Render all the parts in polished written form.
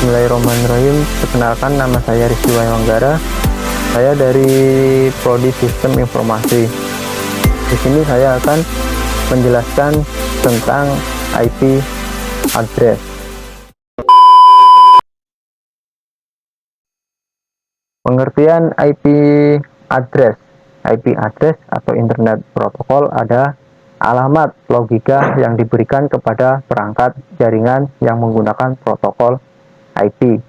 Bismillahirrahmanirrahim. Perkenalkan, nama saya Rizky Wahyuanggara. Saya dari Prodi Sistem Informasi. Di sini saya akan menjelaskan tentang IP address. Pengertian IP address. IP address atau Internet Protocol ada alamat logika yang diberikan kepada perangkat jaringan yang menggunakan protokol IP,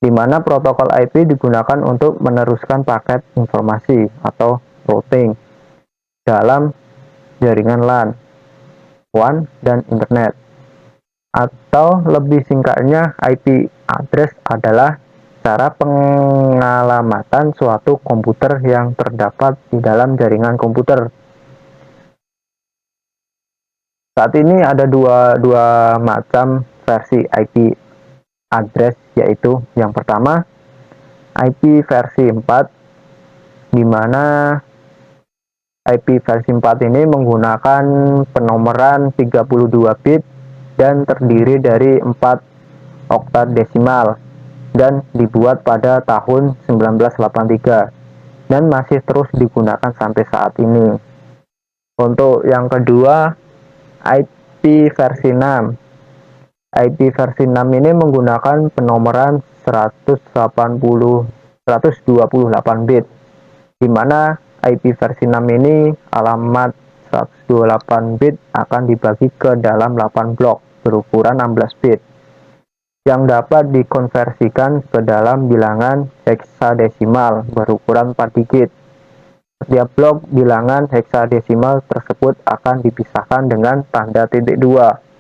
di mana protokol IP digunakan untuk meneruskan paket informasi atau routing dalam jaringan LAN, WAN, dan Internet. Atau lebih singkatnya, IP address adalah cara pengalamatan suatu komputer yang terdapat di dalam jaringan komputer. Saat ini ada dua macam versi IP address, yaitu yang pertama IP versi 4, di mana IP versi 4 ini menggunakan penomoran 32 bit dan terdiri dari 4 oktadesimal dan dibuat pada tahun 1983 dan masih terus digunakan sampai saat ini. Untuk yang kedua, IP versi 6. IP versi 6 ini menggunakan penomoran 128 bit, di mana IP versi 6 ini alamat 128 bit akan dibagi ke dalam 8 blok berukuran 16 bit yang dapat dikonversikan ke dalam bilangan heksadesimal berukuran 4 digit. Setiap blok bilangan heksadesimal tersebut akan dipisahkan dengan tanda titik 2.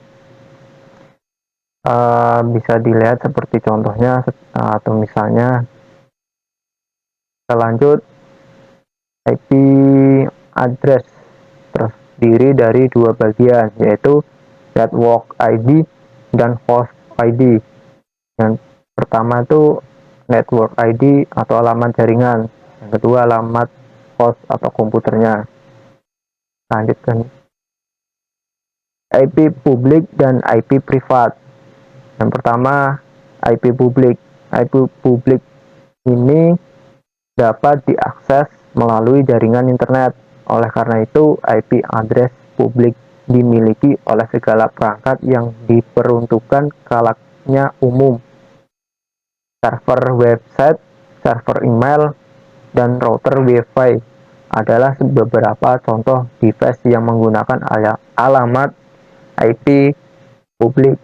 Bisa dilihat seperti contohnya, atau misalnya kita lanjut. IP address terdiri dari dua bagian, yaitu network ID dan host ID. Yang pertama itu network ID atau alamat jaringan, yang kedua alamat host atau komputernya. Lanjutkan. IP publik dan IP privat. Yang pertama IP publik. IP publik ini dapat diakses melalui jaringan internet. Oleh karena itu, IP address publik dimiliki oleh segala perangkat yang diperuntukkan kalaknya umum. Server website, server email, dan router Wi-Fi adalah beberapa contoh device yang menggunakan alamat IP publik.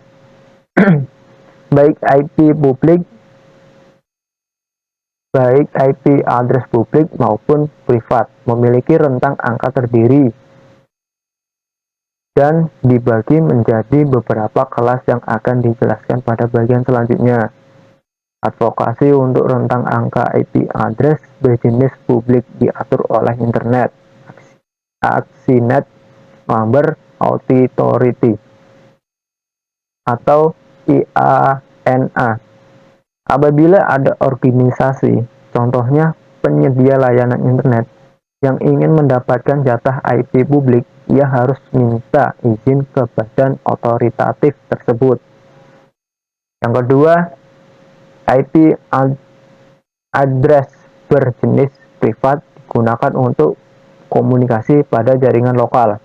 Baik IP address publik maupun privat memiliki rentang angka terdiri dan dibagi menjadi beberapa kelas yang akan dijelaskan pada bagian selanjutnya. Advokasi untuk rentang angka IP address berjenis publik diatur oleh Internet AcciNet Number Authority atau IANA. Apabila ada organisasi, contohnya penyedia layanan internet, yang ingin mendapatkan jatah IP publik, ia harus minta izin ke badan otoritatif tersebut. Yang kedua, IP address berjenis privat digunakan untuk komunikasi pada jaringan lokal.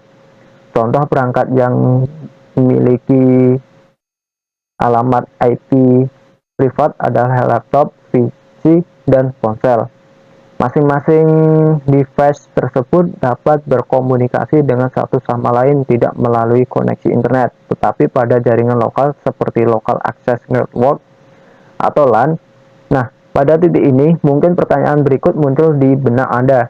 Contoh perangkat yang memiliki alamat IP privat adalah laptop, PC, dan ponsel. Masing-masing device tersebut dapat berkomunikasi dengan satu sama lain tidak melalui koneksi internet, tetapi pada jaringan lokal seperti Local Access Network atau LAN. Nah, pada titik ini mungkin pertanyaan berikut muncul di benak Anda.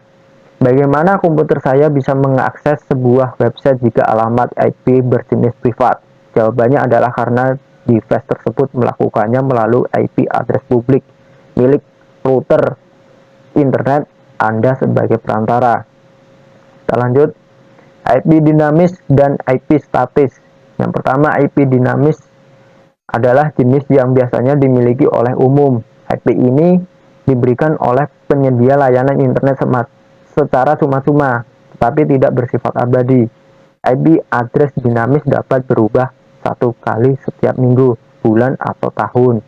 Bagaimana komputer saya bisa mengakses sebuah website jika alamat IP berjenis privat? Jawabannya adalah karena device tersebut melakukannya melalui IP address publik milik router internet Anda sebagai perantara. Kita lanjut. IP dinamis dan IP statis. Yang pertama, IP dinamis adalah jenis yang biasanya dimiliki oleh umum. IP ini diberikan oleh penyedia layanan internet secara cuma-cuma, tetapi tidak bersifat abadi. IP address dinamis dapat berubah satu kali setiap minggu, bulan, atau tahun.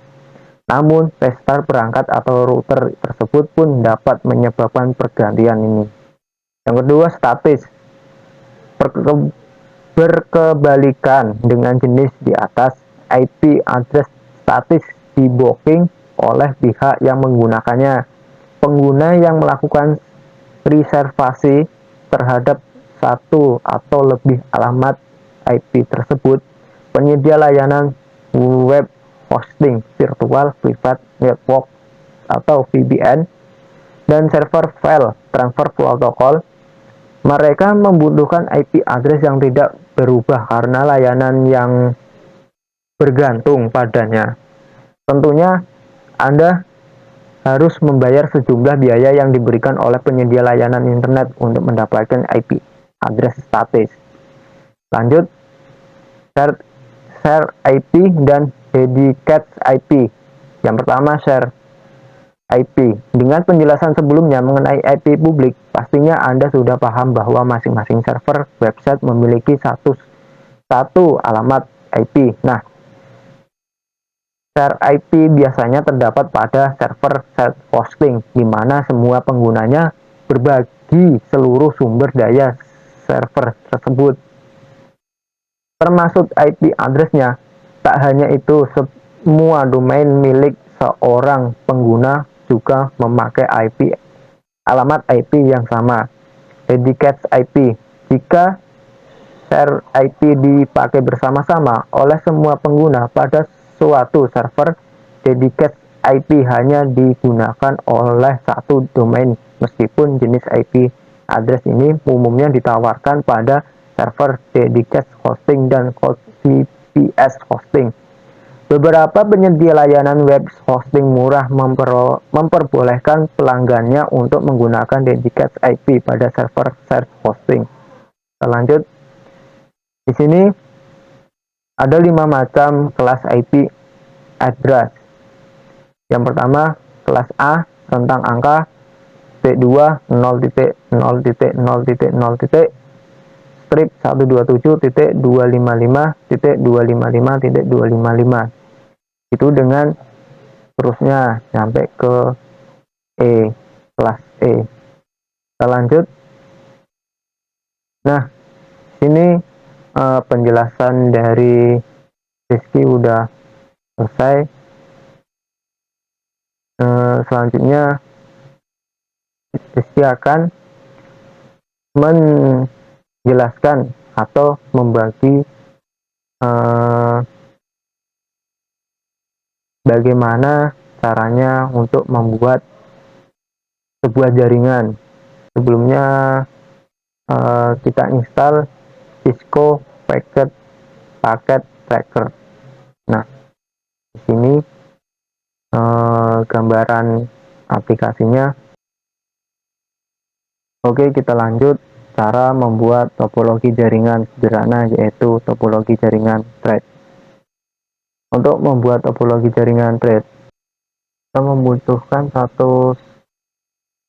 Namun, restart perangkat atau router tersebut pun dapat menyebabkan pergantian ini. Yang kedua, statis. Berkebalikan dengan jenis di atas, IP address statis di-blocking oleh pihak yang menggunakannya. Pengguna yang melakukan reservasi terhadap satu atau lebih alamat IP tersebut, penyedia layanan web hosting virtual private network atau VPN dan server file transfer protocol, mereka membutuhkan IP address yang tidak berubah karena layanan yang bergantung padanya. Tentunya Anda harus membayar sejumlah biaya yang diberikan oleh penyedia layanan internet untuk mendapatkan IP address statis. Lanjut, share IP dan dedicated IP. Yang pertama, share IP. Dengan penjelasan sebelumnya mengenai IP publik, pastinya Anda sudah paham bahwa masing-masing server website memiliki satu alamat IP. Nah, share IP biasanya terdapat pada server self hosting, di mana semua penggunanya berbagi seluruh sumber daya server tersebut, termasuk IP address-nya. Tak hanya itu, semua domain milik seorang pengguna juga memakai alamat IP yang sama, dedicated IP. Jika share IP dipakai bersama-sama oleh semua pengguna pada suatu server, dedicated IP hanya digunakan oleh satu domain, meskipun jenis IP address ini umumnya ditawarkan pada server dedicated hosting dan VPS hosting. Beberapa penyedia layanan web hosting murah memperbolehkan pelanggannya untuk menggunakan dedicated IP pada server self hosting. Kita lanjut. Di sini ada 5 macam kelas IP address. Yang pertama, kelas A, rentang angka, titik 2, 0.0.0.0, strip 127.255.255.255. Itu dengan terusnya sampai ke E, kelas E. Kita lanjut. Nah, sini penjelasan dari Rizky udah selesai. Selanjutnya Rizky akan menjelaskan atau membagi bagaimana caranya untuk membuat sebuah jaringan. Sebelumnya kita install Cisco Packet Tracker. Nah, di sini gambaran aplikasinya. Oke, kita lanjut. Cara membuat topologi jaringan sederhana, yaitu topologi jaringan thread. Untuk membuat topologi jaringan thread, kita membutuhkan satu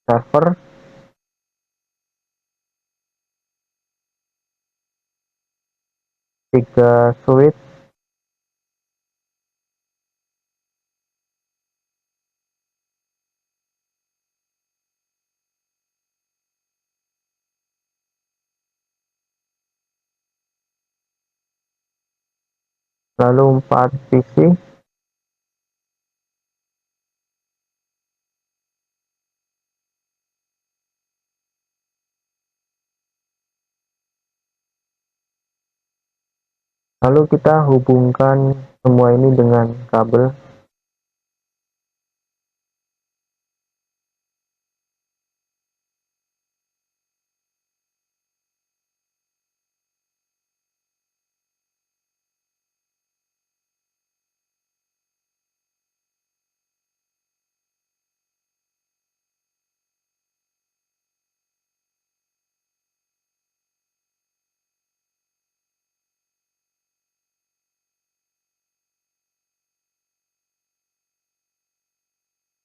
server, tiga switch, lalu 4 PC, lalu kita hubungkan semua ini dengan kabel.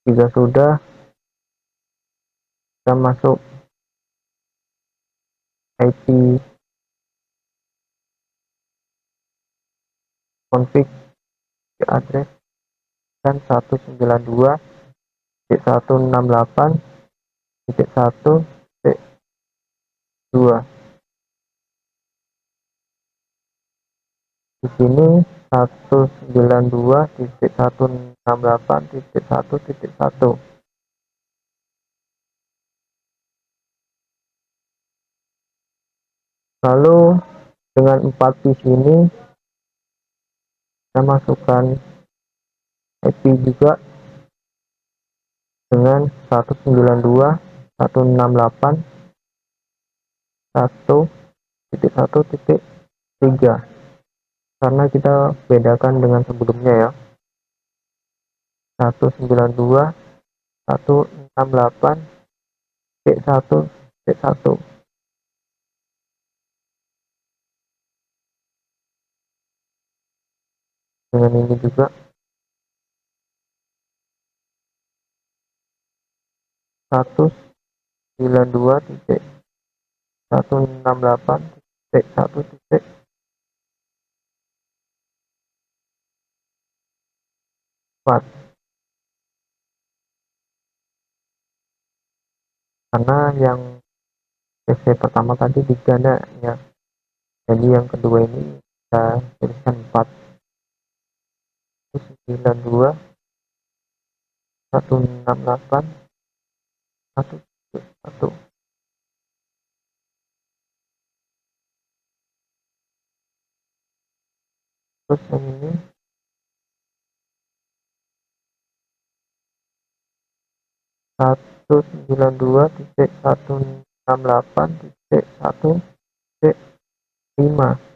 Jika sudah, kita masuk IP config address. dan 192.168.1.2. Di sini 192.168.1.1. Lalu dengan 4 piece ini kita masukkan IP juga dengan 192.168.1.1.3, karena kita bedakan dengan sebelumnya ya, 192.168.1.1. Dengan ini juga 192.168.1.4, karena yang PC pertama tadi 3 ya, jadi yang kedua ini kita tuliskan 4. 192.168.1.1. Terus yang ini 192.168.1.5.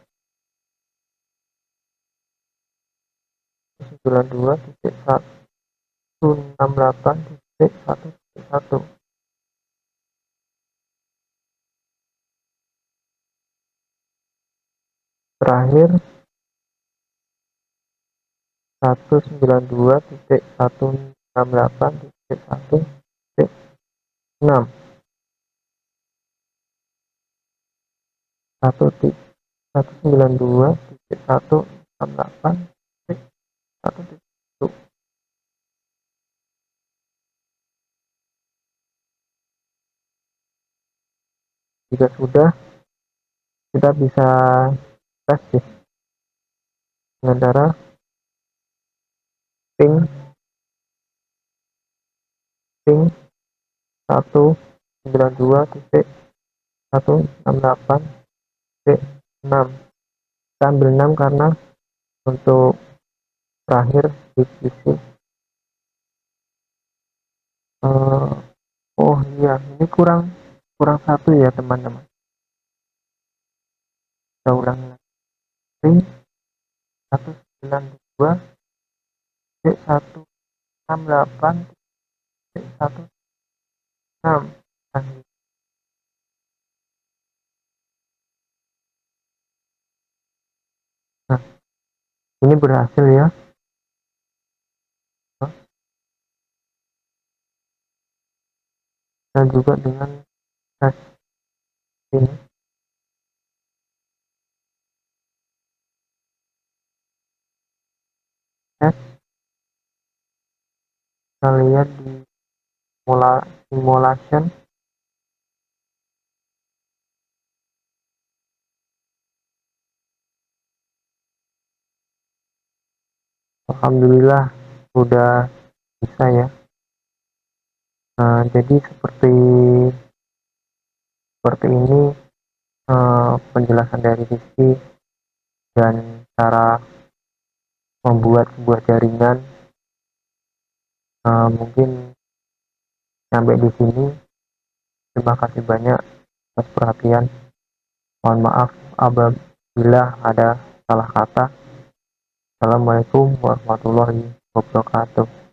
192.168.1.1. Terakhir 192.168.1.6. 192.168.1.1. Jika sudah, kita bisa tes dengan cara ping 192.168.6. Kita ambil 6 karena untuk terakhir di sisi oh iya, ini kurang satu ya teman-teman. Kita ulangi lagi. 192.168.1.6. Nah, ini berhasil ya. Dan juga dengan tes ini kita lihat di simulation. Alhamdulillah sudah bisa ya. Nah, jadi seperti ini penjelasan dari Rizky dan cara membuat sebuah jaringan. Mungkin sampai di sini. Terima kasih banyak atas perhatian. Mohon maaf apabila ada salah kata. Assalamualaikum warahmatullahi wabarakatuh.